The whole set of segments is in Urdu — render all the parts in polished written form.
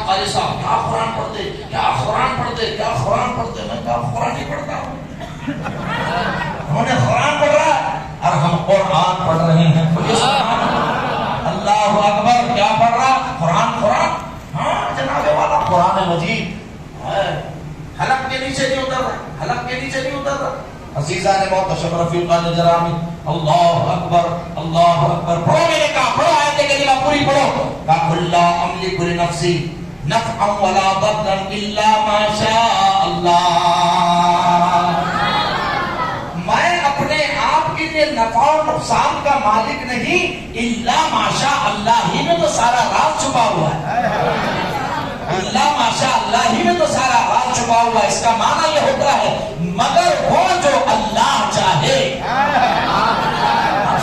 قاری صاحب کیا قرآن پڑھتے، کیا قرآن پڑھتے، کیا قرآن پڑھتے. میں کہا قرآن نہیں پڑھتا ہوں، انہوں نے قرآن پڑھ رہا ہے اور ہم قرآن پڑھ رہے ہیں. اللہ اکبر. کیا پڑھ رہا؟ قرآن. قرآن. ہاں جناب والا قرآن مجید حلق کے نیچے نہیں اتر رہا، حلق کے نیچے نہیں اتر رہا. عزیزان محتشم رفیقان جرامی، اللہ اکبر اللہ اکبر. پڑھو. میں نے کہا پڑھو آیت کریمہ پوری پڑھو. کہا لا املک لنفسی نفعا ولا ضرا الا ما شاء اللہ. میں اپنے آپ کے لیے نفع و نقصان کا مالک نہیں، الا ما شاء اللہ ہی میں تو سارا راز چھپا ہوا ہے. اللہ ماشاء اللہ ہی میں تو سارا راز چھپا ہوا ہے. اس کا معنی یہ ہوتا ہے مگر وہ جو اللہ چاہے.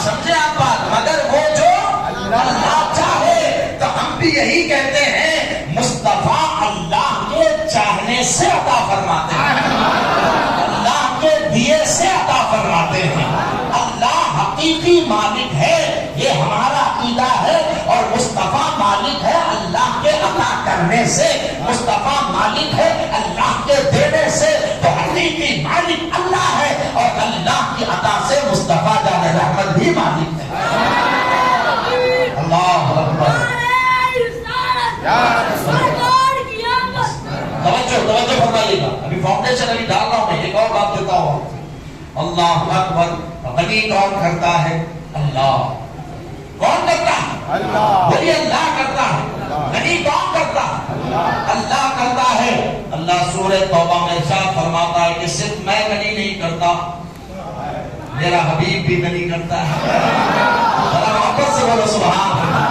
سمجھے آپ بات؟ مگر وہ جو اللہ چاہے. تو ہم بھی یہی کہتے ہیں مصطفیٰ اللہ کے چاہنے سے عطا فرماتے ہیں، اللہ کے دیے سے عطا فرماتے ہیں. اللہ حقیقی مالک ہے، یہ ہمارا عقیدہ ہے. اور مصطفیٰ مالک ہے اللہ کے عطا کرنے سے، مصطفیٰ مالک ہے اللہ کے دینے سے. تو حقیقی مالک اللہ ہے اور اللہ کی عطا سے مصطفیٰ جان رحمت بھی مالک ہے. اللہ اکبر. توجہ فرمائیے گا. ابھی فاؤنڈیشن ابھی ڈال رہا ہوں میں. ایک اور بات دیتا ہوں. اللہ اکبر. غنی کون کرتا ہے؟ اللہ. کون کرتا ہے؟ اللہ. بولیے اللہ کرتا ہے. غنی کون کرتا ہے؟ اللہ کرتا ہے. اللہ سورہ توبہ میں ارشاد فرماتا ہے کہ صرف میں غنی نہیں کرتا، میرا حبیب بھی غنی کرتا ہے. ذرا محبت سے بولو سبحان اللہ.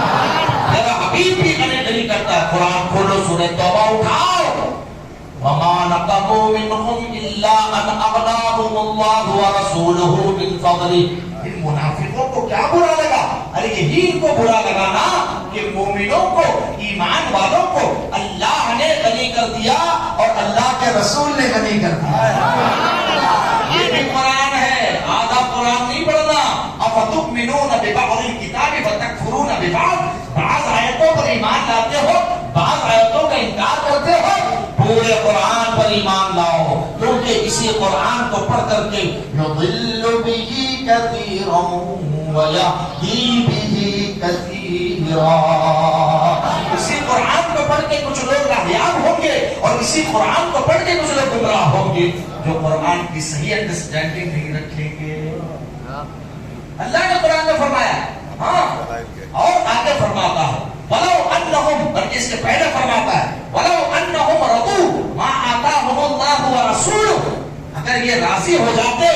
میرا حبیب بھی غنی کرتا ہے. قرآن کھولو، سورہ توبہ اٹھاؤ. وما نقموا منهم الا ان اغناهم الله ورسوله من فضله. ان منافقوں کو کیا برا لگا؟ ارے یہی ان کو برا لگا نا کہ مومنوں کو، ایمان والوں کو اللہ نے غنی کر دیا اور اللہ کے رسول نے غنی کر دیا. یہ بھی قرآن ہے، آدھا قرآن نہیں پڑھنا. افتؤمنون ببعض الکتاب وتکفرون ببعض. بعض آیتوں پر ایمان لاتے ہو، بعض آیتوں کا انکار کرتے ہو. پورے قرآن پر ایمان لاؤ، کیونکہ اسی قرآن کو پڑھ کر کے یضل بہ کثیرا ویہدی بہ کثیرا. اسی قرآن کو پڑھ کے کچھ لوگ راہیاب ہوں گے اور اسی قرآن کو پڑھ کے کچھ لوگ گمراہ ہوں گے جو قرآن کی صحیح انڈرسٹینڈنگ نہیں رکھیں گے. اللہ نے قرآن میں فرمایا. ہاں اور آگے فرماتا ہے وَلَوْ أَنَّهُمْ، بلکہ اس کے پہلے فرماتا ہے وَلَوْ أَنَّهُمْ رَضُوا مَا آتَاهُمُ اللَّهُ وَرَسُولُهُ. اگر یہ راضی ہو جاتے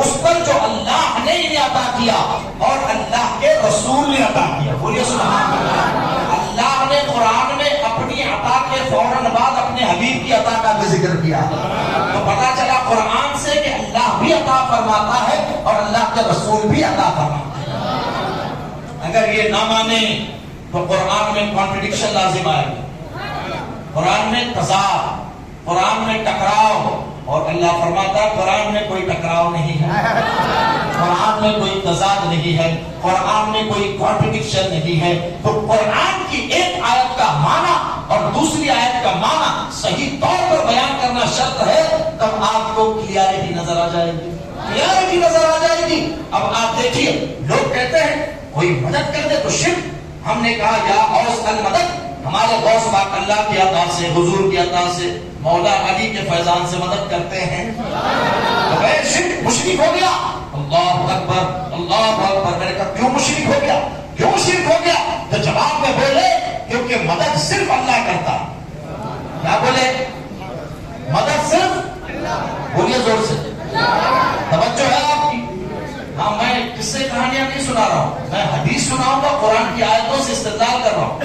اس پر جو اللہ نے انہیں عطا کیا اور اللہ کے رسول نے عطا کیا. بولیے سبحان اللہ. اللہ نے قرآن میں اپنی عطا کے فوراً بعد اپنے حبیب کی عطا کا بھی ذکر کیا. تو پتا چلا قرآن سے کہ اللہ بھی عطا فرماتا ہے اور اللہ کے رسول بھی عطا فرماتا ہے. اگر یہ نہ مانے تو قرآن میں کانٹرڈکشن لازم آئے گا، قرآن میں تضاد، قرآن میں ٹکراؤ. اور اللہ فرماتا ہے قرآن میں کوئی ٹکراؤ نہیں ہے، قرآن میں کوئی تضاد نہیں ہے، قرآن میں کوئی کانٹرڈکشن نہیں ہے. تو قرآن کی ایک آیت کا معنی اور دوسری آیت کا معنی صحیح طور پر بیان کرنا شرط ہے، تب آپ کو کلیئرٹی نظر آ جائے گی، کلیئرٹی نظر آ جائے گی. اب آپ دیکھیے لوگ کہتے ہیں کوئی مدد کر دے تو شرک. ہم نے کہا یا غوث المدد، ہمارے غوث پاک اللہ کی عطا سے، حضور کی عطا سے، مولا علی کے فیضان سے مدد کرتے ہیں. بغیر شرک مشرک ہو گیا. اللہ اکبر اللہ اکبر. میں نے کہا کیوں مشرک ہو گیا، کیوں شرک ہو گیا؟ تو جواب میں بولے کیونکہ مدد صرف اللہ کرتا. کیا بولے؟ مدد صرف. بولیے زور سے. توجہ ہے آپ کی. ہاں میں کس سے کہانیاں نہیں سنا رہا ہوں، میں حدیث سناؤں گا، قرآن کی آیتوں سے استدلال کر رہا ہوں.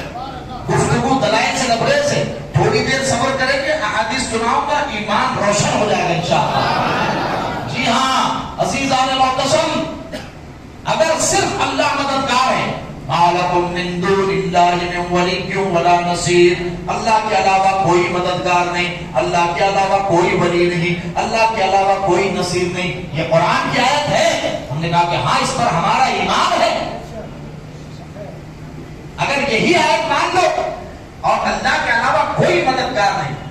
گفتگو دلائل سے لبریز سے. تھوڑی دیر صبر کریں گے، احادیث سناؤں گا، ایمان روشن ہو جائے گا انشاءاللہ. جی ہاں عزیزان محتشم، اگر صرف اللہ مددگار ہے، مَالَكُم مِّن دُونِ اللَّهِ مِن وَلِيٍّ وَلَا نَصِيرٍ. اللہ کے علاوہ کوئی مددگار نہیں، اللہ کے علاوہ کوئی ولی نہیں، اللہ کے علاوہ کوئی نصیر نہیں. یہ قرآن کی آیت ہے. ہم نے کہا کہ ہاں اس پر ہمارا ایمان ہے. اگر یہی آیت مان لو اور اللہ کے علاوہ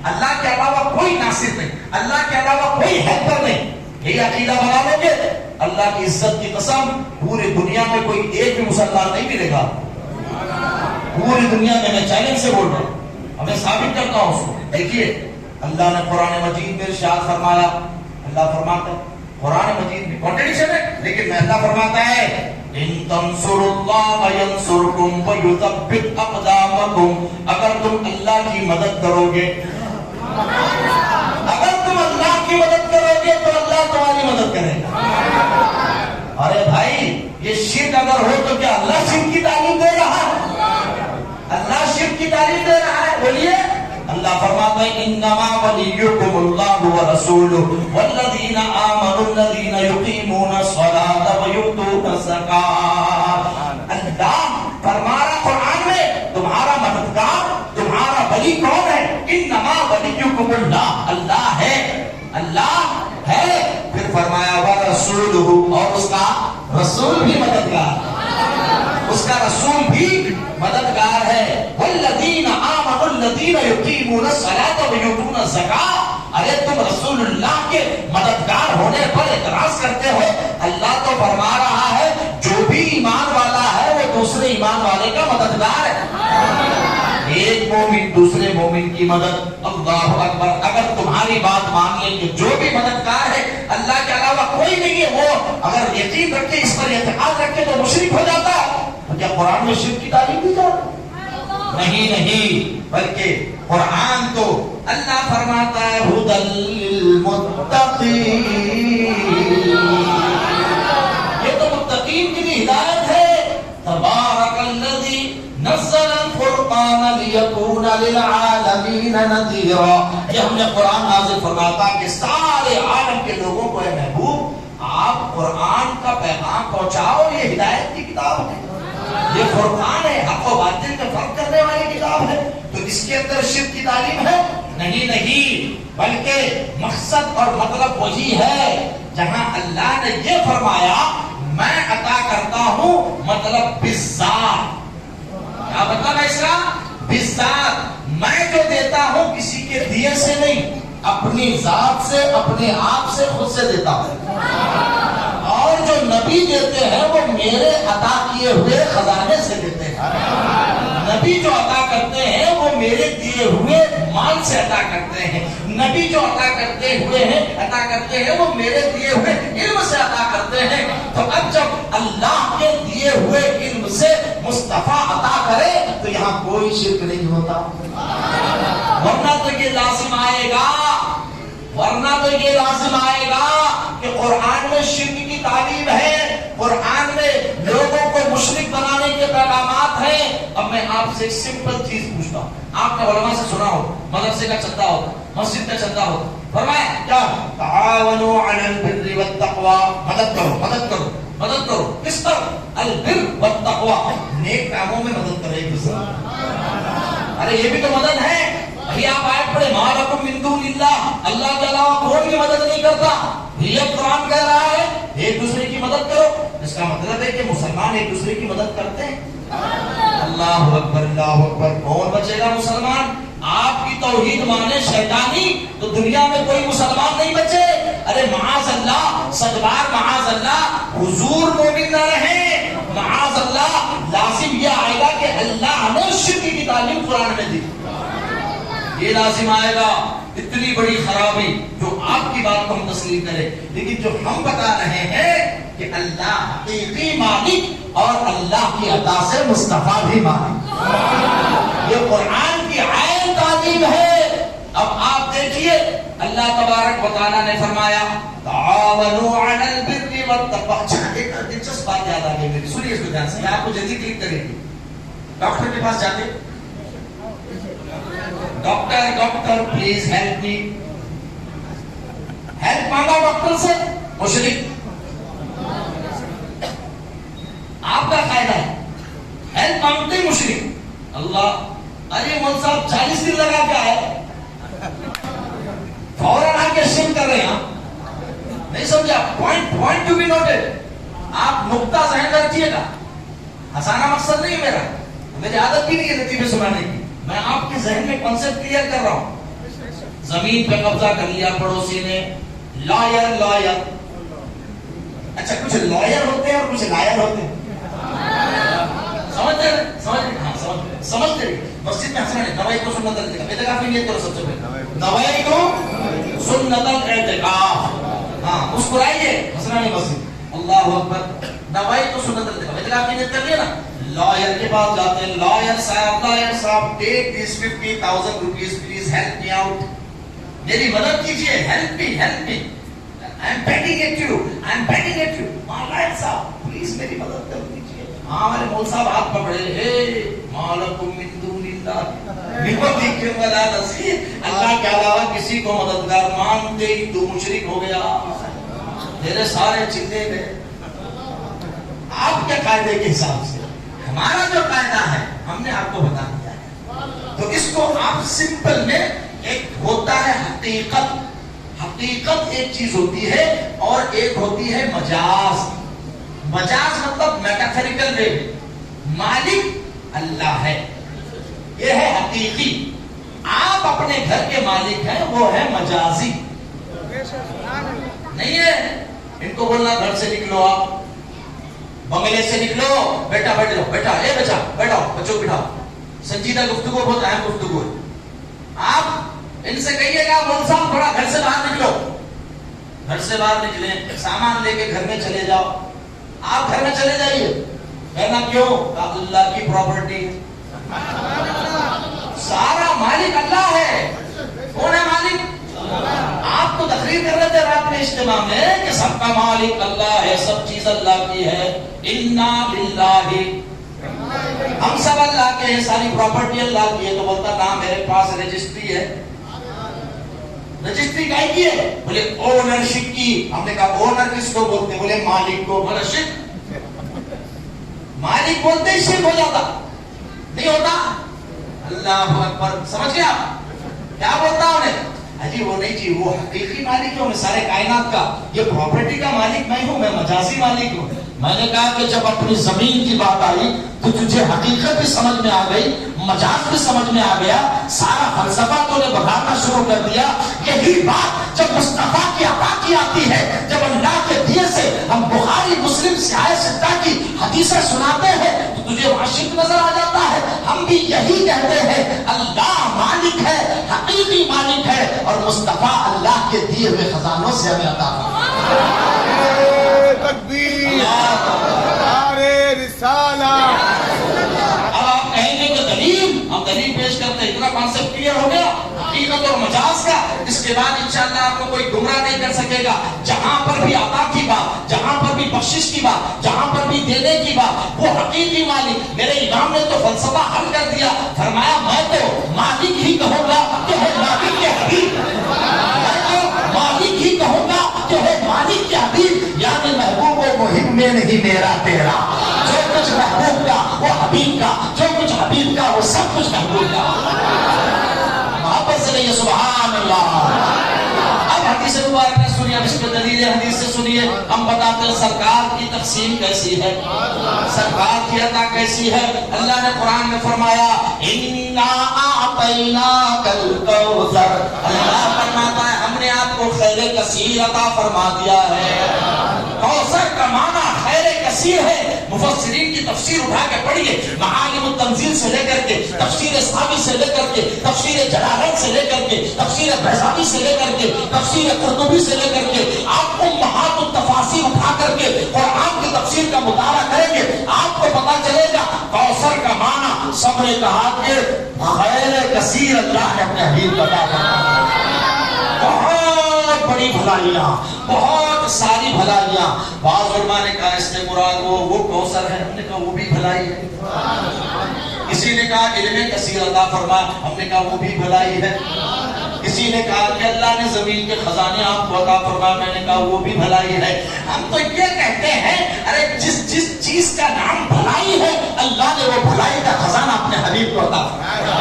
اللہ کے علاوہ کوئی ناصر نہیں، اللہ کے علاوہ کوئی ہیلپر نہیں، یہ عقیدہ بنا لو گے اللہ کی عزت کی قسم پوری دنیا میں کوئی ایک بھی مسلمان نہیں ملے گا، پوری دنیا میں چیلنج سے بول رہا ہوں، ہمیں ثابت کرتا ہوں اس کو۔ دیکھیے اللہ نے قرآن مجید میں ارشاد فرمایا، اللہ فرماتا ہے قرآن مجید میں کنٹرڈکشن ہے لیکن میں اللہ فرماتا ہے ان تنصروا اللہ ینصرکم ویثبت اقدامکم، اگر تم اللہ کی مدد کرو گے، اگر تم اللہ کی مدد کرو گے تو اللہ تمہاری مدد کرے گا۔ ارے بھائی یہ شرک اگر ہو تو کیا اللہ شرک کی تعلیم دے رہا ہے؟ اللہ شرک کی تعلیم دے رہا ہے؟ بولیے۔ اللہ فرماتا ہے انما ولیکم اللہ ورسولہ والذین آمنوا الذین یقیمون الصلاۃ ویؤتون الزکاۃ۔ اللہ فرما رہا قرآن میں تمہارا مددگار، تمہارا ولی کون ہے؟ انما ولیکم اللہ، اللہ ہے، اللہ ہے۔ پھر فرمایا ورسولہ، اور اس کا رسول بھی مددگار، اس کا رسول بھی مددگار ہے۔ والذین آمنوا الذین یقیمون الصلاۃ ویؤتون الزکاۃ۔ ارے تم رسول اللہ کے مددگار ہونے پر اعتراض کرتے ہو، اللہ تو فرما رہا ہے جو بھی ایمان والا ہے وہ دوسرے ایمان والے کا مددگار ہے۔ ایک مومن دوسرے مومن کی مدد، اللہ اکبر۔ اگر تمہاری بات مان لیں کہ جو بھی مددگار ہے اللہ کے علاوہ کوئی نہیں ہے، وہ اگر یقین رکھے، اس پر اعتقاد رکھے تو مشرک ہو جاتا ہے۔ تو کیا قرآن میں شرک کی تعلیم دی جاتی؟ نہیں، بلکہ قرآن تو اللہ فرماتا ہے ھدی للمتقین، یہ تو متقین کے لیے ہدایت ہے۔ تبارک الذی نزل الفرقان لیکون للعالمین نذیرا، یہ ہم نے قرآن نازل فرماتا کہ سارے عالم کے لوگوں کو اے محبوب آپ قرآن کا پیغام پہنچاؤ، یہ ہدایت کی کتاب ہے، یہ فرقان ہے، حق و باطل کا فرق کرنے والی کتاب ہے۔ تو اس کے اندر شرک کی تعلیم ہے؟ نہیں، بلکہ مقصد اور مطلب وہی ہے جہاں اللہ نے یہ فرمایا میں عطا کرتا ہوں، مطلب بالذات۔ کیا مطلب ہے اس کا؟ بالذات، میں جو دیتا ہوں کسی کے دیے سے نہیں، اپنی ذات سے، اپنے آپ سے، خود سے دیتا ہوں۔ اور جو نبی دیتے ہیں وہ میرے عطا کیے ہوئے خزانے سے دیتے ہیں۔ نبی جو عطا کرتے ہیں وہ میرے دیے ہوئے مال سے عطا کرتے ہیں، نبی جو عطا کرتے ہیں وہ میرے دیے ہوئے علم سے عطا کرتے ہیں۔ تو اب جب اللہ کے دیے ہوئے علم سے مصطفیٰ عطا کرے تو یہاں کوئی شرک نہیں ہوتا، ورنہ تو یہ لازم آئے گا کہ قرآن میں شرک کی تعلیم ہے، قرآن میں لوگوں کو مشرک بنانے کے پیغامات ہیں۔ اب میں آپ سے ایک سمپل چیز پوچھتا ہوں، آپ نے علماء سے سنا ہو مدرسے کا چندہ ہو، مسجد کا چندہ ہو، فرمایا کیا تعاونوا علی البر والتقوی، مدد کرو کس پر؟ البر والتقوی، نیک کاموں میں مدد کرے ایک دوسرے۔ ارے یہ بھی تو مدد ہے۔ ابھی آپ آیت پڑھے ما لکم من دون اللہ، اللہ کے علاوہ کوئی بھی مدد نہیں کرتا۔ یہ قرآن کہہ رہا ہے ایک دوسرے کی مدد کرو، اس کا مطلب ہے کہ مسلمان ایک دوسرے کی مدد کرتے ہیں۔ اللہ اکبر، اللہ اکبر۔ کون بچے گا مسلمان؟ آپ کی توحید مانے شیطانی تو دنیا میں کوئی مسلمان نہیں بچے۔ ارے معاذ اللہ، صدبار معاذ اللہ، حضور مومن نہ رہے، معاذ اللہ۔ لازم یہ آئے گا کہ اللہ نے شرک کی تعلیم قرآن میں دی، یہ لازم آئے گا۔ اتنی بڑی خرابی جو آپ کی بات کو ہم تسلیم کریں، لیکن جو ہم بتا رہے ہیں کہ اللہ حقیقی مالک اور اللہ کی عطا سے مصطفیٰ بھی مالک، یہ قرآن کی عین تعلیم ہے۔ اب آپ دیکھیے اللہ تبارک و تعالیٰ نے فرمایا تعاونوا علی البر والتقوی۔ ایک دلچسپ بات یاد آ گئی میری، سنیے اس کو دھیان سے، آپ کو جلدی کلک کریں گے۔ ڈاکٹر کے پاس جاتے، doctor please help me, help مانگا ڈاکٹر سے، مشرک۔ آپ کا قاعدہ ہے ہیلپ مانگتے ہی مشرک۔ اللہ، ارے مول صاحب 40 دن لگا کے آئے، فوراً آ کے شرک کر رہے ہیں۔ نہیں سمجھا؟ Point to be noted. آپ نقطہ ذہن رکھیے گا، ہنسانا مقصد نہیں ہے میرا، میری عادت بھی نہیں ہے لطیفے سنانے کی، میں آپ کے ذہن میں کانسیپٹ کلیئر کر رہا ہوں۔ زمین پہ قبضہ کر لیا پڑوسی نے. Lawyer lawyer. اچھا کچھ لائر ہوتے ہیں اور کچھ لائر ہوتے ہیں. سمجھتے ہیں؟ سمجھتے ہیں. مسجد میں ہنسنا نہیں. نوائی کو سنت الاعتکاف. اعتکاف نہیں کرو سب سے پہلے. نوائی کو سنت الاعتکاف. ہاں مسکرائیے, ہنسنا نہیں مسجد. اللہ اکبر. نوائی کو سنت الاعتکاف. اعتکاف کی نیت کر لیا نا. لائر کے پاس جاتے ہیں. لائر صاحب take this 50,000 rupees please help me out. میری مدد کیجیے. Help me. I am begging at you. Lawyer صاحب پلیز میری مدد کر دیجیے. ہاں میرے مول صاحب ہاتھ پکڑے. ہے مالکم من دون اللہ ولا نصیر. اللہ کے علاوہ کسی کو مددگار مانتے ہی تو مشرک ہو گیا. میرے سارے چلے گئے. آپ کے قاعدے کے حساب سے ہمارا جو قاعدہ ہے ہم نے آپ کو بتا دیا ہے. تو اس کو آپ سمپل میں ایک ہوتا ہے حقیقت. حقیقت ایک چیز ہوتی ہے اور ایک ہوتی ہے مجاز. مجاز مطلب میٹافیریکل وے. مالک اللہ ہے, یہ ہے حقیقی. آپ اپنے گھر کے مالک ہیں, وہ ہے مجازی. نہیں ہے ان کو بولنا گھر سے نکلو, آپ بنگلے سے نکلو, بیٹا بیٹھ جاؤ, بیٹا اے بچہ بیٹھاؤ, بچوں کو بٹھاؤ. سنجیدہ گفتگو, بہت اہم گفتگو ہے. آپ ان سے کہیے گا مول صاحب تھوڑا گھر سے باہر نکلو. گھر سے باہر نکلیں, سامان لے کے گھر میں چلے جاؤ. آپ گھر میں چلے جائیے. کہنا کیوں؟ اللہ کی پراپرٹی. سارا مالک اللہ ہے. کون ہے مالک؟ آپ تو تقریر کر رہے تھے رات میں اجتماع میں کہ سب کا مالک اللہ ہے, سب چیز اللہ کی ہے. انا للہ, ہم سب اللہ کے ہیں, ساری پراپرٹی اللہ کی ہے. تو بولتا نا میرے پاس رجسٹری ہے. رجسٹری کائی کی ہے؟ بولے اونرشپ کی. ہم نے کہا اونر کس کو بولتے؟ بولے مالک کو. بولے شپ. مالک بولتے ہی شپ ہو جاتا نہیں ہوتا. اللہ اکبر. سمجھ گیا کیا بولتا انہیں؟ جی وہ نہیں جی, وہ حقیقی مالک ہے سارے کائنات کا. یہ پراپرٹی کا مالک میں ہوں, میں مجازی مالک ہوں. میں نے کہا کہ جب اپنی زمین کی بات آئی تو تجھے حقیقت بھی سمجھ میں آ گئی, مجاز بھی سمجھ میں آ گیا, سارا فلسفہ تو نے بگاڑنا شروع کر دیا. یہی بات جب مصطفیٰ کی عطا کی آتی ہے, جب اللہ کے دیے سے ہم بخاری مسلم سیاہ ستہ کی حدیثیں سناتے ہیں تو تجھے عاشق نظر آ جاتا ہے. ہم بھی یہی کہتے ہیں اللہ مالک ہے, حقیقی مالک ہے, اور مصطفیٰ اللہ کے دیے ہوئے خزانوں سے ہمیں عطا فرماتا ہے. تکبیر, نعرہ رسالہ. اب آپ کہیں گے کہ دلیل, ہم دلیل پیش کرتے ہیں. اتنا کانسیپٹ کلیئر ہو گیا حقیقت اور مجاز کا. اس کے بعد انشاءاللہ آپ کو کوئی گمراہ نہیں کر سکے گا. جہاں پر بھی عطا کی بات, جہاں پر بھی بخشش کی بات, جہاں پر بھی دینے کی بات, وہ حقیقی مالک. میرے امام نے تو فلسفہ حل کر دیا. فرمایا میں تو مالک ہی کہوں گا کہ ہے مالک کے حبیب. میں تو مالک ہی کہوں گا کہ ہے مالک کے حبیب. یعنی محبوب و محب میں نہیں میرا تیرا. جو کچھ محبوب کا وہ حبیب کا, جو کچھ حبیب کا وہ سب کچھ محبوب کا. محبت سے نہیں, سبحان اللہ. اب حدیث مبارک نے سنی, اب اس پہ دلیل حدیث سے سنیے. ہم بتاتے ہیں سرکار کی تقسیم کیسی ہے, سرکار کی عطا کیسی ہے. اللہ نے قرآن میں فرمایا اِنَّا أَعْطَيْنَاكَ الْكَوْثَرَ. اللہ فرماتا ہے ہم نے آپ کو خیر کثیر عطا فرما دیا ہے. کوثر کا معنی خیر کثیر ہے. مفسرین کی تفسیر اٹھا کے پڑھیے, معالم التنزیل سے لے کر کے, تفسیر صحابی سے لے کر کے, تفسیر جلالین سے لے کر کے, تفسیر بیضاوی سے لے کر کے, تفسیر قرطبی سے لے کر کے, آپ امہات التفاسیر اٹھا کر کے قرآن کی تفسیر کا مطالعہ کریں گے, آپ کو پتا چلے گا کوثر کا معنی. سب نے کہا کہ خیر کثیر اللہ نے اپنے حبیب کو عطا فرمایا. بہت بڑی بھلائیاں, بہت ساری بھلائیاں. بعض علماء نے کہا اس سے مراد وہ کوثر ہے. ہم نے کہا وہ بھی بھلائی ہے. کسی نے کہا علم کثیر عطا فرما, ہم نے کہا وہ بھی بھلائی ہے. کسی نے کہا کہ اللہ نے زمین کے خزانے آپ کو عطا فرمایا, میں نے کہا وہ بھی بھلائی ہے. ہم تو یہ کہتے ہیں ارے جس چیز کا نام بھلائی ہے اللہ نے وہ بھلائی کا خزانہ اپنے حبیب کو عطا فرمایا.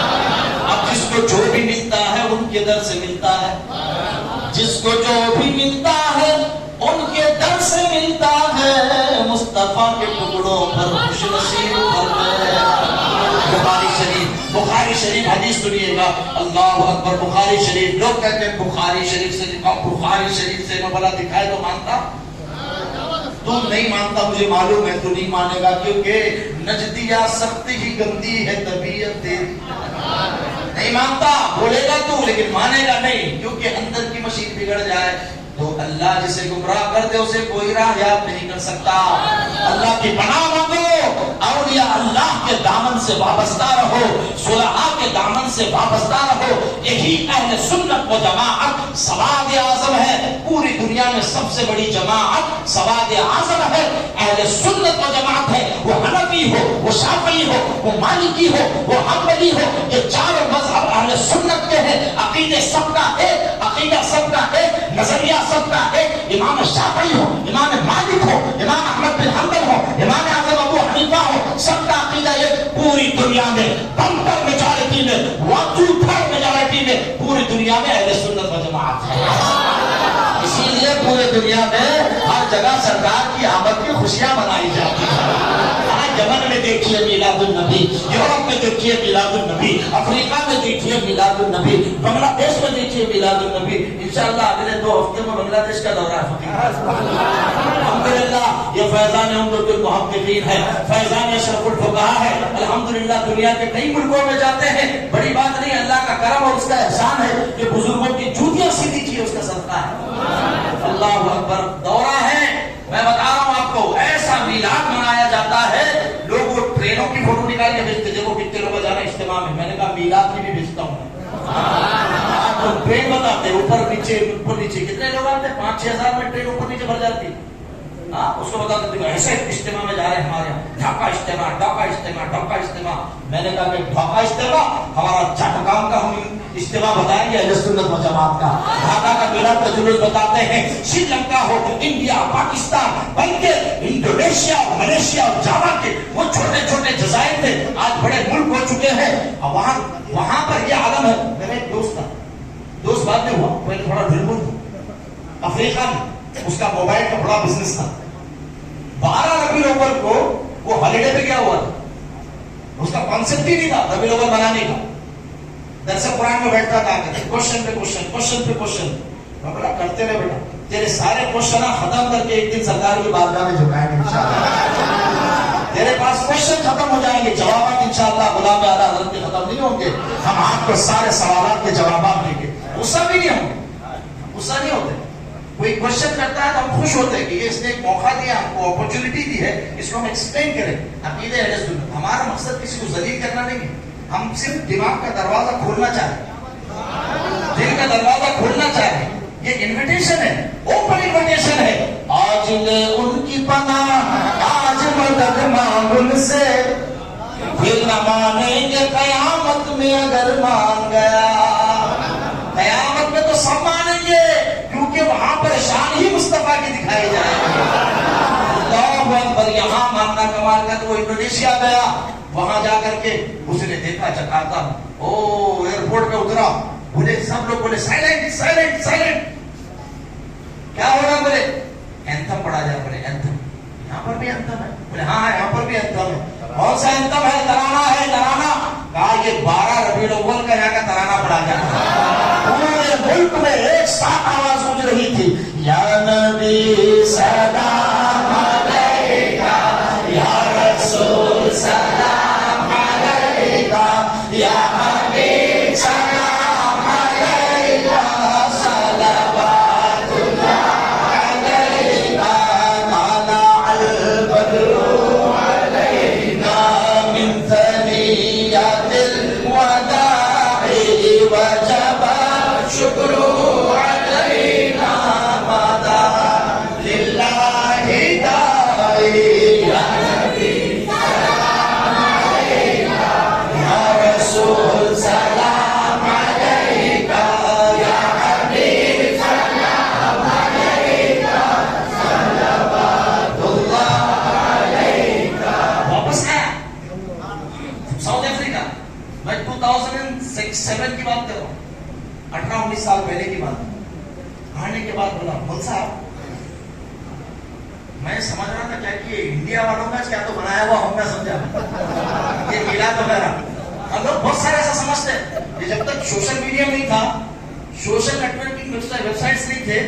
اب جس کو جو بھی ملتا ہے ان کے در سے ملتا ہے, جس کو جو بھی ملتا ہے ان کے در سے ملتا ہے. مصطفیٰ کے ٹکڑوں پر خوش نصیب بھر گئے. بخاری شریف حدیث سنیے گا. اللہ اکبر. بخاری شریف. لوگ کہتے ہیں بخاری شریف سے دکھاؤ, بخاری شریف سے نہ بلا دکھائے تو مانتا. تو نہیں مانتا, مجھے معلوم ہے تو نہیں مانے گا, کیونکہ نجدیہ سختی ہی گندی ہے طبیعت تیری. نہیں مانتا, بولے گا تو لیکن مانے گا نہیں, کیونکہ اندر کی مشین بگڑ جائے. تو اللہ جسے گمراہ کر دے اسے کوئی راہ یاد نہیں کر سکتا. اللہ کی پناہ مانگو, اولیاء اللہ کے دامن سے وابستہ رہو, صلحاء کے دامن سے وابستہ رہو. یہی اہل سنت و جماعت سواد اعظم ہے. پوری دنیا میں سب سے بڑی جماعت سواد اعظم ہے, اہل سنت و جماعت ہے. وہ حنفی ہو, وہ شافعی ہو, وہ مالکی ہو, وہ حنبلی ہو, یہ چاروں مذہب اہل سنت کے ہیں. عقیدے سب کا ایک, عقیدہ سب کا ایک, نظریہ سب کا ایک. امام شافعی ہو, امام مالک ہو, امام احمد بن حنبل ہو, امام اعظم ابو حنیفہ ہو, سب کا عقیدہ یہ. پوری دنیا میں بمپر میجارٹی میں, ون تھرڈ میجارٹی میں پوری دنیا میں اہل سنت و جماعت ہے. اسی لیے پورے دنیا میں ہر جگہ سرکار کی آمد کی خوشیاں منائی جاتی ہیں. یمن میں دیکھیے میلاد النبی, یورپ میں دیکھیے میلاد النبی, افریقہ میں دیکھیے میلاد النبی, بنگلہ دیش میں دیکھیے میلاد النبی. انشاءاللہ اگلے 2 ہفتے میں بنگلہ دیش کا دورہ ہے. الحمدللہ یہ فیضان عمدۃ المحققین ہے, فیضان اشرف الفقہاء ہے. الحمدللہ دنیا کے کئی ملکوں میں جاتے ہیں. بڑی بات نہیں, اللہ کا کرم اور اس کا احسان ہے کہ بزرگوں کی جوتیاں سیدھی کی اس کا صدقہ ہے. اللہ اکبر. دورہ ہے, میں بتا رہا ہوں آپ کو, ایسا میلاد منایا جاتا ہے. لوگ وہ ٹرینوں کی فوٹو نکال کے بھیجتے, دیکھو کتنے لوگ جانا اجتماع میں. میں نے کہا میلاد کی بھی بھیجتا ہوں. تو ٹرین بتاتے اوپر نیچے کتنے لوگ آتے ہیں, 5-6 ہزار میں ٹرین اوپر نیچے بھر جاتی ہے. اس کو بتا دیتے ایسے اجتماع میں جا رہے ہیں ہمارے یہاں, ڈھاکہ اجتماع, ڈھاکہ اجتماع, ڈھاکہ اجتماع. میں نے کہا کہ ڈھاکہ اجتماع ہمارا چٹگام کا ہم اجتماع بتائیں گے اہل سنت و جماعت کا. ڈھاکہ کا میلاد کا جلوس بتاتے ہیں. سری لنکا ہو, انڈیا, پاکستان, بلکہ انڈونیشیا, ملیشیا اور جاوا کے وہ چھوٹے چھوٹے جزائر تھے, آج بڑے ملک ہو چکے ہیں. وہاں پر یہ عالم ہے. میرا ایک دوست تھا, دوست بعد میں ہوا, پہلے تھوڑا ڈھلمل تھا, افریقہ میں. اس کا موبائل کا بڑا بزنس تھا. 12 ربیع الاول کو وہ ہالیڈے پہ کیا ہوا تھا, اس کا کانسیپٹ ہی نہیں تھا ربیع الاول منانے کا. درس قرآن میں بیٹھتا تھا, کوشچن پہ کوشچن, کوشچن پہ کوشچن. میں بولا کرتے رہے بیٹا, تیرے سارے کوشچن ختم کر کے ایک دن سرکار کی بارگاہ میں جھکائیں گے انشاءاللہ. تیرے پاس کوشچن ختم ہو جائیں گے, جوابات انشاءاللہ غلام اعلیٰ حضرت کے ختم نہیں ہوں گے. ہم آپ کو سارے سوالات کے جوابات دیں گے. غصہ بھی نہیں ہوں گے, غصہ نہیں ہوتے. کوئی کوشچن کرتا ہے تو ہم خوش ہوتے ہیں کہ اس نے ایک موقع دیا, ہم کو اپرچونٹی دی ہے, اس کو ہم ایکسپلین کریں. عقیدہ اہل سنت, ہمارا مقصد کسی کو ذلیل کرنا نہیں ہے. ہم صرف دماغ کا دروازہ کھولنا چاہتے ہیں, دل کا دروازہ کھولنا چاہتے ہیں. یہ انویٹیشن ہے, اوپن انویٹیشن ہے. آج لے ان کی پناہ, آج مدد مانگ ان سے, پھر نہ مانیں گے قیامت میں اگر مان گیا. قیامت میں تو سب مانیں گے, کیونکہ وہاں پر شان ہی مصطفیٰ کی دکھائی جائے گی. اللہ اکبر. یہاں ماننا کمال کا. تو وہ انڈونیشیا گیا, وہاں جا کر کے اس نے دیکھا جکارتا, او ایئرپورٹ پہ اترا, بولے سب لوگ بولے سائلنٹ سائلنٹ سائلنٹ. کیا ہو رہا, بولے اینتھم پڑھا جائے. بولے اینتھم, یہاں پر بھی اینتھم ہے. بولے ہاں یہاں پر بھی اینتھم ہے. کون سا اینتھم ہے؟ ترانہ ہے, ترانہ. کہا یہ 12 ربیع الاول کا یہاں کا ترانہ پڑھا جاتا. پورے ملک میں ایک ساتھ آواز گونج رہی تھی, یا نبی سلام علیکہ, یا رسول سلام علیکہ, یا حبیب سلام علیکہ, صلوات اللہ علیکہ, طلع البدر علینا من ثنیات الوداع وجب شکر علینا مدى للہ داعی. یا نبی سلام علیکہ, یا رسول سلام علیکہ, یا حبیب سلام علیکہ, صلوات اللہ علیکہ. واپس آیا ساؤتھ افریقہ. میں 2007 کی بات کر رہا ہوں, 18-19 سال پہلے کی بات. آنے کے بعد بولا مول صاحب, میں سمجھ رہا تھا کیا کہ انڈیا والوں کا کیا تو بنایا ہوا ہم نے سمجھا یہ میلاد وغیرہ. ہم لوگ بہت سارے ایسا سمجھتے ہیں کہ جب تک سوشل میڈیا نہیں تھا, سوشل نیٹورکنگ ویب سائٹس نہیں تھے,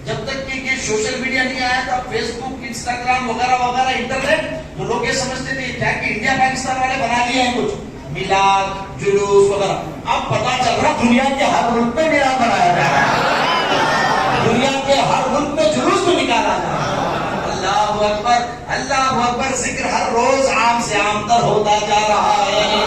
جب تک کہ یہ سوشل میڈیا نہیں آیا تھا, فیس بک, انسٹاگرام وغیرہ وغیرہ, انٹرنیٹ, تو لوگ یہ سمجھتے تھے کیا کہ انڈیا پاکستان والے بنا لیے ہیں کچھ میلاد, جلوس وغیرہ. اب پتا چل رہا دنیا کے ہر ملک میں میلاد منایا جا رہا ہے, دنیا کے ہر ملک میں جلوس میں نکالا جا رہا ہے. اللہ اکبر, اللہ اکبر. ذکر ہر روز عام سے عام تر ہوتا جا رہا ہے,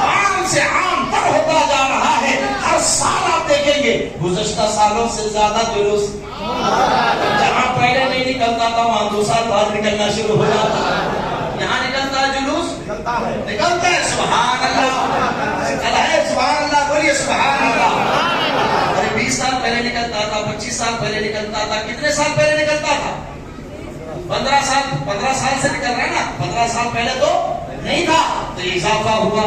عام سے عام تر ہوتا جا رہا ہے. ہر سال آپ دیکھیں گے گزشتہ سالوں سے زیادہ جلوس, جہاں پہلے نہیں نکلتا تھا وہاں 2 سال بعد نکلنا شروع ہو جاتا ہے. یہاں نکلتا ہے جلوس, نکلتا ہے. سبحان اللہ, سبحان اللہ, بولیے سبحان اللہ. ارے 20 سال پہلے نکلتا تھا, 25 سال پہلے نکلتا تھا, کتنے سال پہلے نکلتا تھا؟ 15 سال سے نکل رہا ہے نا. 15 سال پہلے تو نہیں تھا, تو یہ اضافہ ہوا,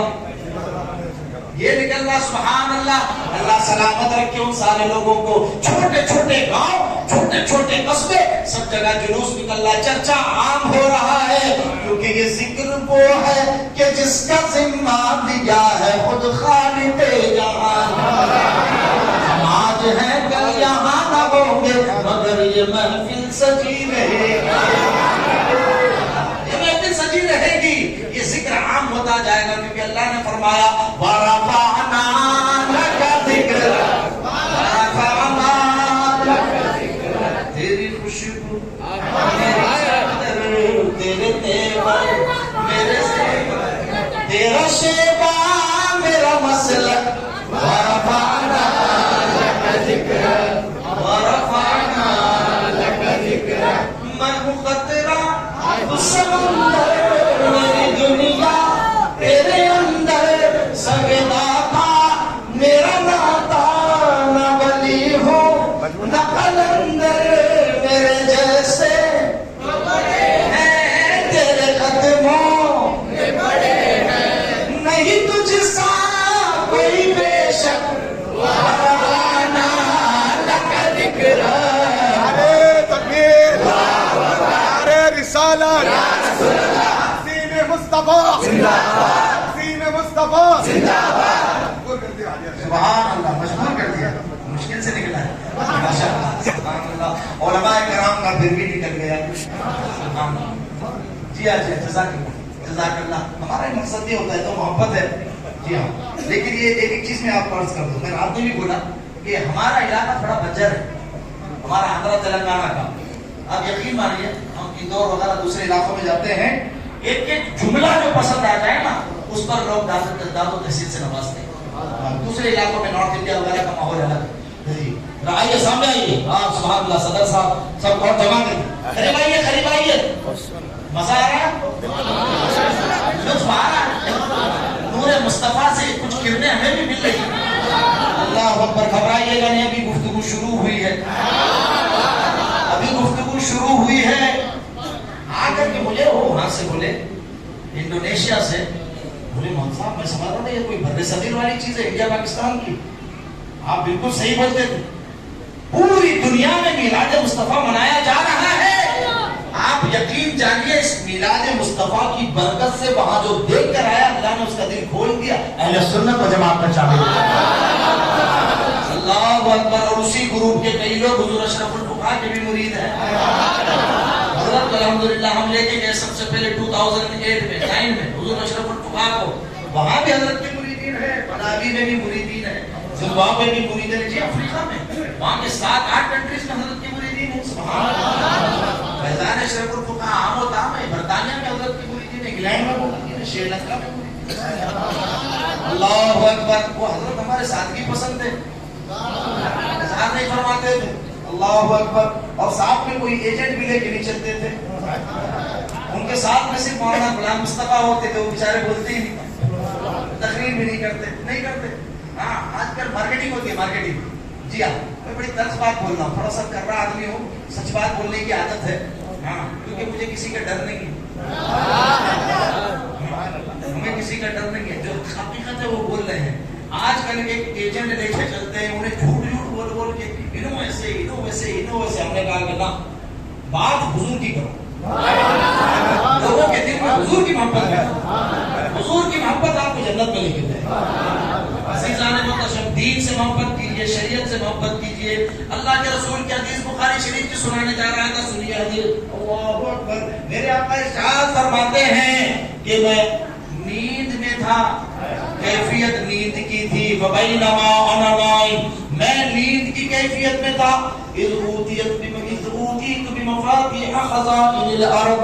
یہ نکلنا. سبحان اللہ. اللہ سلامت رکھے ان سارے لوگوں کو. چھوٹے چھوٹے گاؤں, چھوٹے چھوٹے قصبے, سب جگہ جلوس نکل رہا ہے, چرچا عام ہو رہا ہے, کیونکہ یہ ذکر وہ ہے کہ جس کا ذمہ دیا ہے خود خالق جہان. ہم آج ہیں کل یہاں نہ ہوں گے, مگر یہ محفل سجی رہے گی, یہ ذکر عام ہوتا جائے گا, کیونکہ اللہ نے فرمایا وَرَفَعْنَا لَكَ ذِكْرَكَ, وَرَفَعْنَا لَكَ ذِكْرَكَ. تیری خوشبو, میری چادر, تیرے تیور, میرے زیور, تیرا شیبہ, میرا مسلک. وَرَفَعْنَا لَكَ ذِكْرَكَ, وَرَفَعْنَا لَكَ ذِكْرَكَ. میں ہوں خطرہ سمندر, میری دنیا تیرے اندر, سگدا تھا میرا ناتا, نہ ولی ہوں نہ قلندر, میرے جیسے ہیں تیرے قدموں میں بڑے ہیں, نہیں تجھ سا کوئی بے شک. وَرَفَعْنَا لَكَ ذِكْرَكَ. ارے تکبیر, ارے رسالت, سبحان اللہ. مجبور کر دیا, مشکل سے نکلا ہے. ماشاءاللہ, سبحان اللہ. علماء کرام کا پھر بھی نکل گیا. سبحان اللہ. جی ہاں, جی جزاک اللہ. ہمارا مقصد یہ ہوتا ہے تو محبت ہے. جی ہاں, لیکن یہ ایک چیز میں آپ کو عرض کر دوں, میں نے آپ نے بھی بولا کہ ہمارا علاقہ تھوڑا بنجر ہے, ہمارا آندھرا تلنگانہ کا. آپ یقین مانیے, ہم اندور وغیرہ دوسرے علاقوں میں جاتے ہیں, ایک ایک جملہ جو پسند آ جائے نا اس پر لوگ داد و تحسین سے نوازتے ہیں. دوسرے علاقوں میں نارتھ انڈیا وغیرہ کا ماحول الگ ہے. جی آئیے, سامنے آئیے. آپ سبحان اللہ, صدر صاحب سب کو جمع کریں. قریب آئیے, قریب آئیے. مزہ آ رہا ہے, لطف آ رہا ہے. نور مصطفیٰ سے کچھ کرنے ہمیں بھی مل رہی ہیں. اللہ اکبر. گھبرائیے گا نہیں, ابھی گفتگو شروع ہوئی ہے, ابھی گفتگو شروع ہوئی ہے. آ کر کے مجھے وہ وہاں سے بولے, انڈونیشیا سے بولے, محمد صاحب میں سمجھ رہا تھا یہ کوئی بر صغیر والی چیز ہے انڈیا پاکستان کی. آپ بالکل صحیح بولتے تھے, پوری دنیا میں میلاد مصطفیٰ منایا جا رہا ہے. آپ یقین جانیے اس میلاد مصطفیٰ کی برکت سے وہاں جو دیکھ کر آیا, اللہ نے اس کا دل کھول دیا. اہل سنت و جماعت کا شامل. اللہ اکبر. اور اسی گروپ کے کئی لوگ حضور اشرف الفقہاء کے بھی مرید ہیں. حضرت الحمدللہ ہم لے کے گئے سب سے پہلے 2008 میں 9 میں حضور اشرف الفقہاء کو. وہاں بھی حضرت کے مریدین ہیں, ملاوی میں بھی مریدین ہیں, زمبابوے میں بھی مریدین ہیں. جی افریقہ میں, وہاں کے 7-8 کنٹریز میں حضرت کے مریدین ہیں. سبحان اللہ. فیضان اشرف الفقہاء عام و تام ہے. برطانیہ میں حضرت کے مریدین ہیں, انگلینڈ میں مریدین ہیں, شری لنکا میں مریدین ہیں. اللہ اکبر. وہ حضرت ہمارے سادگی پسند ہے, اظہار نہیں فرماتے تھے. اللہ اکبر. اور ساتھ میں کوئی ایجنٹ بھی لے کے نہیں چلتے تھے. ان کے ساتھ میں صرف مولانا غلام مصطفیٰ ہوتے تھے, وہ بیچارے بولتے ہی نہیں, تقریر بھی نہیں کرتے. ہاں, آج کل مارکیٹنگ ہوتی ہے, مارکیٹنگ. جی ہاں, میں بڑی طرز بات بول رہا ہوں, تھوڑا سا کر رہا آدمی ہوں, سچ بات بولنے کی عادت ہے. ہاں, کیونکہ مجھے کسی کا ڈر نہیں ہے, ہمیں کسی کا ڈر نہیں ہے. جو حقیقت ہے وہ بول رہے ہیں. آج کل ایک ایجنٹ لے کے چلتے ہیں, انہیں جھوٹ بول کے انہوں ویسے. ہم نے کہا کہ نہ, بات حضور کی کرو, لوگوں کے دل میں حضور کی محبت ہے. حضور کی محبت آپ کو جنت میں لے کے جائے. عزیزان محتشم, دین سے محبت کیجئے, شریعت سے محبت کیجئے. اللہ کے رسول کی حدیث بخاری شریف کی سنانے جا رہا تھا, سنیے حدیث. اللہ اکبر. میرے آقا ارشاد فرماتے ہیں کہ میں نیند میں تھا, کیفیت نیند کی تھی. فبینما انا نائم, میں نیند کی کیفیت میں تھا. اذ اوتیت بمفاتیح خزائن الارض,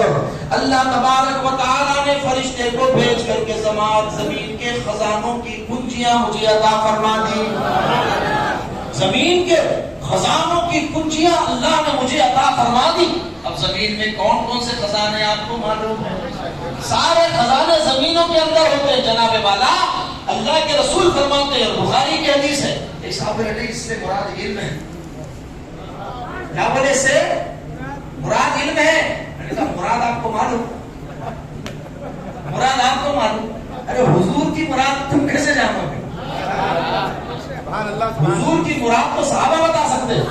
اللہ تبارک و تعالی نے فرشتے کو بھیج کر کے زمین کے خزانوں کی کنجیاں مجھے عطا فرما دی. زمین کے خزانوں کی کنجیاں اللہ نے مجھے عطا فرما دی. اب زمین میں کون کون سے خزانے آپ کو معلوم ہیں؟ سارے خزانے زمینوں کے اندر ہوتے ہیں جناب والا. اللہ کے رسول فرماتے ہیں, بخاری کی حدیث ہے, ایک صحابی نے اس سے مراد علم ہے. کیا بولے اس سے مراد علم ہے؟ میں نے کہا مراد آپ کو معلوم, مراد آپ کو معلوم. ارے حضور کی مراد تم کیسے جانو گے؟ حضور کی مراد تو صحابہ بتا سکتے ہیں,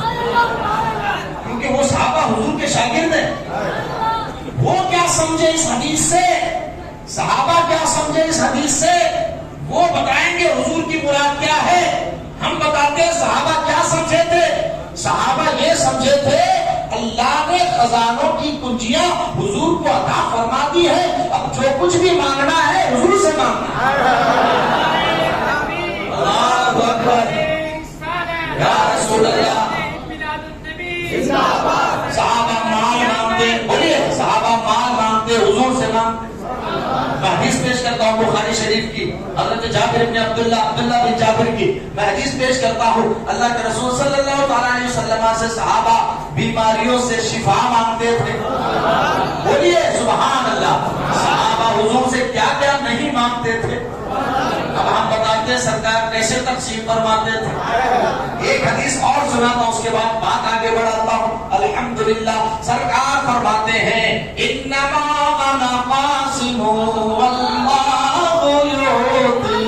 کیونکہ وہ صحابہ حضور کے شاگرد ہیں. وہ کیا سمجھے اس حدیث سے, صحابہ کیا سمجھے اس حدیث سے, وہ بتائیں گے حضور کی مراد کیا ہے. ہم بتاتے ہیں صحابہ کیا سمجھے تھے. صحابہ یہ سمجھے تھے اللہ نے خزانوں کی کنجیاں حضور کو عطا فرما دی ہے, اب جو کچھ بھی مانگنا ہے حضور سے مانگنا ہے. اللہ اکبر, یا رسول اللہ. صحابہ مال مانگتے, بولیے صحابہ مال مانگتے, حضور سے مانگتے. میں حدیث پیش کرتا ہوں بخاری شریف کی, حضرت جابر بن عبداللہ بن جابر کی میں حدیث پیش کرتا ہوں. اللہ کے رسول صلی اللہ علیہ وسلم سے صحابہ بیماریوں سے شفا مانگتے تھے. بولیے سبحان اللہ. صحابہ حضور سے کیا کیا نہیں مانگتے تھے. اب ہم بتاتے ہیں سرکار کیسے تقسیم فرماتے تھے. ایک حدیث اور سناتا ہوں, اس کے بعد بات آگے بڑھاتا ہوں. الحمدللہ, سرکار فرماتے ہیں انما انا قاسم واللہ یعطی.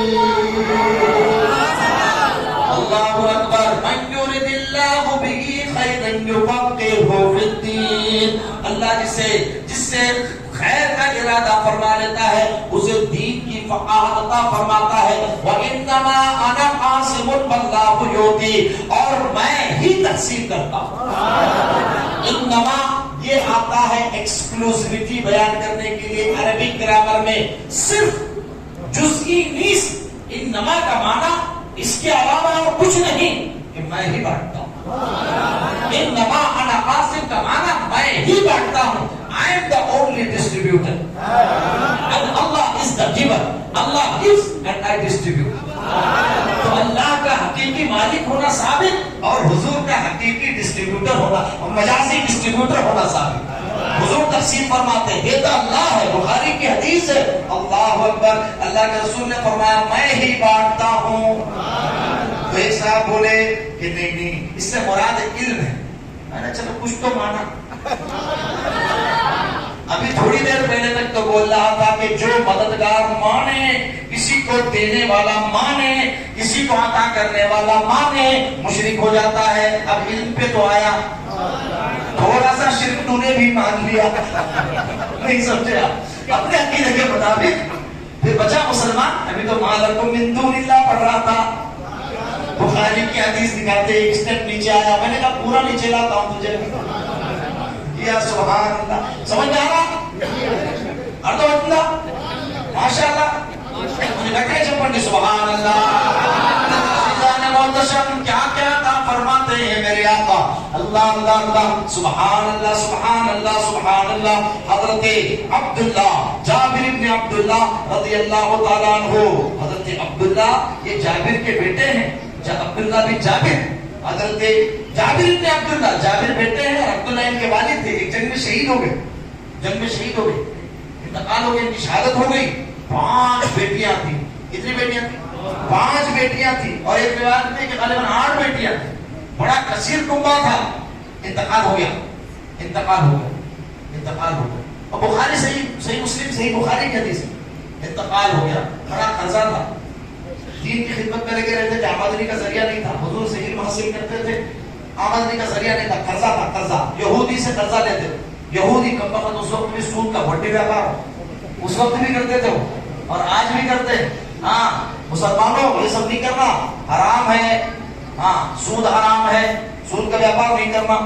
اللہ اکبر. من یرد اللہ بہ خیرا یفقہہ فی الدین. اللہ جس سے خیر کا ارادہ فرما لیتا ہے اسے دین کی فقاہت عطا فرماتا ہے. وَإِنَّمَا أَنَا قَاسِمٌ وَاللَّهُ يُعْطِي, اور میں ہی تقسیم کرتا ہوں. انما یہ آتا ہے ایکسکلوسیوٹی بیان کرنے کے لیے عربک گرامر میں, صرف جزئی نیس. انما کا معنی اس کے علاوہ اور کچھ نہیں کہ میں ہی بانٹتا ہوں. انما انا قاسم کا معنی میں ہی بانٹتا ہوں. I am the only distributor and Allah is the giver. Allah gives and I distribute. تو اللہ کا حقیقی مالک ہونا ثابت اور حضور کا حقیقی ڈسٹریبیوٹر ہونا, مجازی ڈسٹریبیوٹر ہونا ثابت. حضور تقسیم فرماتے ہیں, یہ تو اللہ ہے. بخاری کی حدیث ہے. اللہ اکبر. اللہ کے رسول نے فرمایا میں ہی بانٹتا ہوں. تو ایک صاحب بولے کہ نہیں اس سے مراد علم ہے. میں نے چلو کچھ تو مانا. ابھی تھوڑی دیر پہلے تک تو بول رہا تھا کہ جو مددگار مانے, کسی کو دینے والا مانے, کسی کو عطا کرنے والا مانے, مشرک ہو جاتا ہے. اب علم پہ تو آیا, تھوڑا سا شرک تو نے بھی مان لیا. نہیں سمجھے آپ اپنے عقیدے کے مطابق, پھر بچا مسلمان. ابھی تو مالکم من دون اللہ پڑھ رہا تھا. بخاری کی حدیث دکھاتے ایک اسٹیپ نیچے آیا. میں نے کہا پورا نیچے لاتا ہوں تجھے. یا سبحان اللہ. سمجھ آ رہا ارد اللہ ماشاء اللہ. مجھے لگے جب پڑھنے سبحان اللہ. کیا کیا تھا فرماتے ہیں میرے آقا. اللہ اللہ اللہ سبحان اللہ سبحان اللہ سبحان اللہ. حضرت عبداللہ جابر ابن عبداللہ رضی اللہ تعالیٰ عنہ. حضرت عبداللہ یہ جابر کے بیٹے ہیں. عبداللہ بن جابر, حضرت جابر ابن عبداللہ, جابر بیٹے ہیں اور عبداللہ ان کے والد تھے. ایک جنگ میں شہید ہو گئے, جنگ میں شہید ہو گئے, انتقال ہو گیا, ان کی شہادت ہو گئی. 5 بیٹیاں تھیں. کتنی بیٹیاں تھیں؟ 5 بیٹیاں تھیں. اور ایک روایت میں کہ غالباً 8 بیٹیاں تھیں. بڑا کثیر کنبہ تھا. انتقال ہو گیا, انتقال ہو گیا, انتقال ہو گیا. اور بخاری صحیح مسلم صحیح بخاری کی حدیث ہے. انتقال ہو گیا. بڑا قرضہ تھا, دین کی خدمت میں لگے رہتے تھے. آمدنی کا ذریعہ نہیں تھا. حضور سے علم حاصل کرتے تھے, آمدنی کا ذریعہ نہیں تھا. قرضہ تھا, قرضہ. یہودی سے قرضہ لیتے. یہودی کم وقت اس وقت بھی سود کا بڑی ویاپار اس وقت بھی کرتے تھے. وہ اور آج بھی کرتے ہیں. ہاں مسلمانوں یہ سب نہیں کرنا، حرام ہے. ہاں سود حرام ہے، سود کا ویاپار نہیں کرنا.